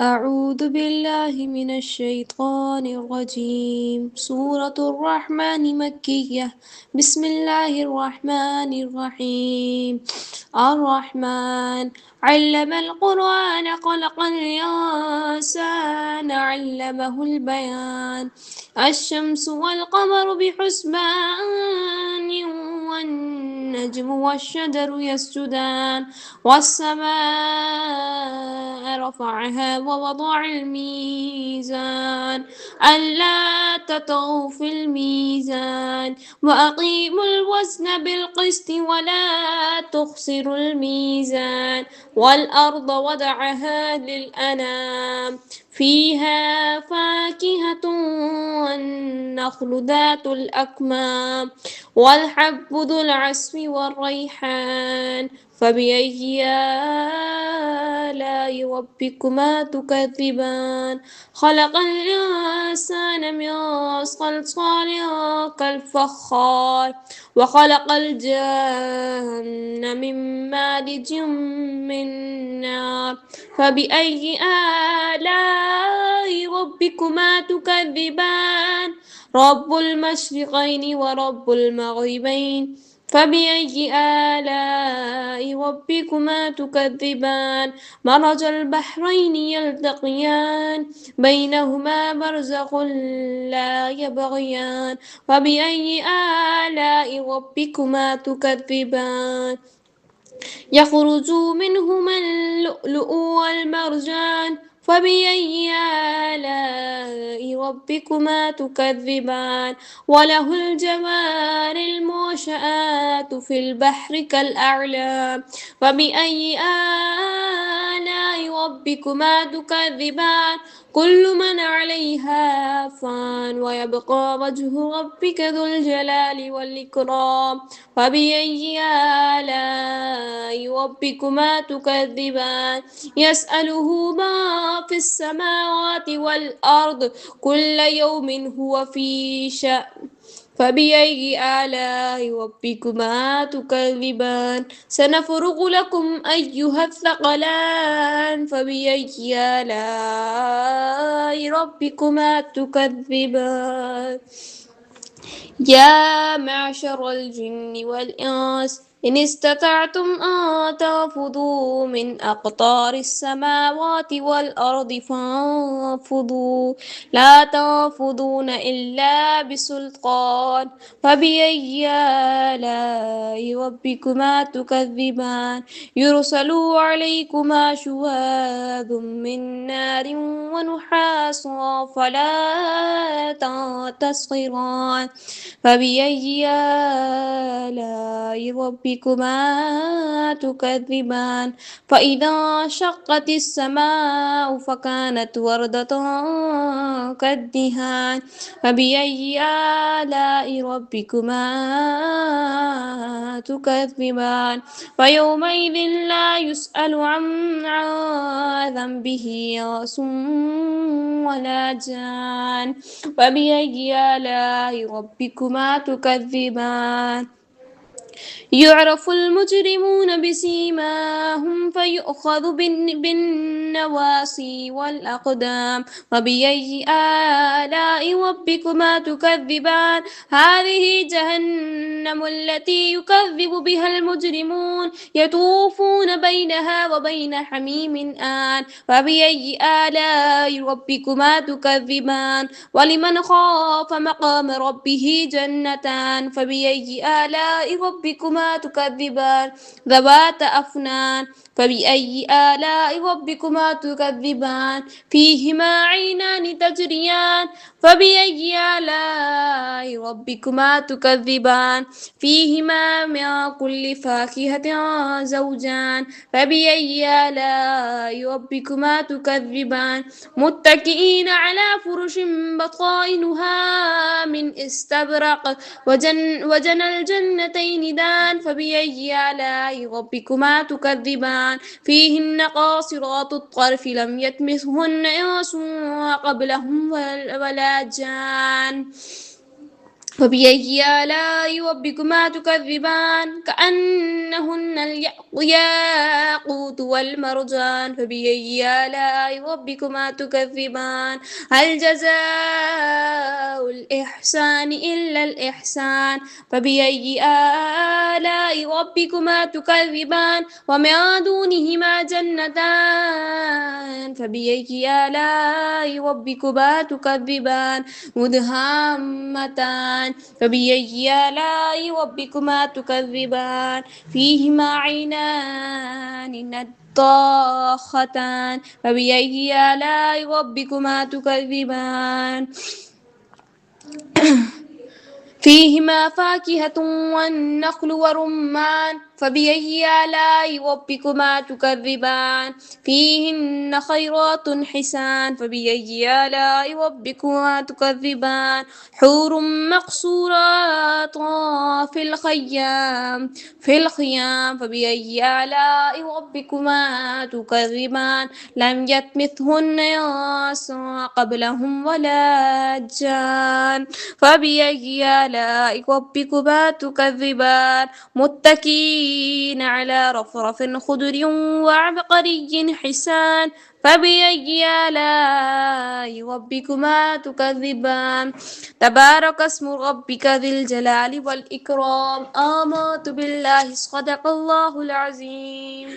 أعوذ بالله من الشيطان الرجيم. سورة الرحمن مكية. بسم الله الرحمن الرحيم. الرحمن علم القرآن خلق الإنسان علمه البيان. الشمس والقمر بحسبان والنجم والشجر يسجدان والسماء رفعها ووضع الميزان ألا تطغوا في الميزان وأقيموا الوزن بالقسط ولا تخسروا الميزان والأرض وضعها للأنام فيها فاكهة والنخل ذات الأكمام والحب ذو العصف والريحان فبأي آلاء ربكما تكذبان خلق الإنسان من صلصال كالفخار وخلق الجن من مارج من نار فبأي آلاء ربكما تكذبان رب المشرقين ورب المغربين فبأي آلاء ربكما تكذبان مرج البحرين يلتقيان بينهما برزخ لا يبغيان فبأي آلاء ربكما تكذبان يخرج منهما اللؤلؤ والمرجان فبأي آلاء ربكما تكذبان وله الجوار المنشآت في البحر كالأعلام فبأي آلاء ربكما تكذبان كل من عليها فان ويبقى وجه ربك ذو الجلال والإكرام فبأي آلاء ربكما تكذبان يسأله ما في السماوات والأرض كل يوم هو في شأن فبأي آلاء ربكما تكذبان سنفرغ لكم أيها الثقلان فبأي آلاء ربكما تكذبان يا معشر الجن والإنس إن استطعتم أن تنفذوا من أقطار السماوات والأرض فانفذوا لا تنفذون إلا بسلطان فبأي آلاء ربكما تكذبان يرسل عليكما شواظ من نار ونحاس فلا تنتصران فبأي آلاء ربكما تكذبان فإذا انشقت السماء فكانت وردة كالدهان فبأي آلاء ربكما تكذبان فيومئذ لا يسأل عن ذنبه انس ولا جان فبأي آلاء ربكما تكذبان يعرف المجرمون بسيماهم فيؤخذ بالنواصي والأقدام وبأي آلاء ربكما تكذبان هذه جهنم التي يكذب بها المجرمون يطوفون بينها وبين حميم آن فبأي آلاء ربكما تكذبان ولمن خاف مقام ربه جنتان فبأي آلاء ربكما تكذبان ذوات أفنان فبأي آلاء ربكما تكذبان فيهما عينان تجريان فبأي آلاء ربكما تكذبان فيهما من كل فاكهة زوجان فبأي آلاء ربكما تكذبان متكئين على فرش بطائنها من استبرق وجنى الجنتين دان فبأي آلاء ربكما تكذبان فيهن قاصرات الطرف لم يطمثهن إنس قبلهم ولا جان فبأي آلاء ربكما تكذبان كأنهن الياقوت والمرجان فبأي آلاء ربكما تكذبان هل جزاء الإحسان إلا الإحسان فبأي آلاء ربكما تكذبان ومن دونهما جنتان فبأي آلاء ربكما تكذبان مدهامتان فبأي آلاء ربكما تكذبان فيهما عينان نضاختان فبأي آلاء ربكما تكذبان فيهما فاكهة والنخل ورمان فبأي آلاء ربكما تكذبان فيهن خيرات حسان فبأي آلاء ربكما تكذبان حور مقصورات في الخيام فبأي آلاء ربكما تكذبان لم يطمثهن إنس قبلهم ولا جان فبأي آلاء ربكما تكذبان متكئين على رفرف خضر وعبقري حسان فبأي آلاء ربكما تكذبان تبارك اسم ربك ذي الجلال والإكرام آمنت بالله صدق الله العظيم.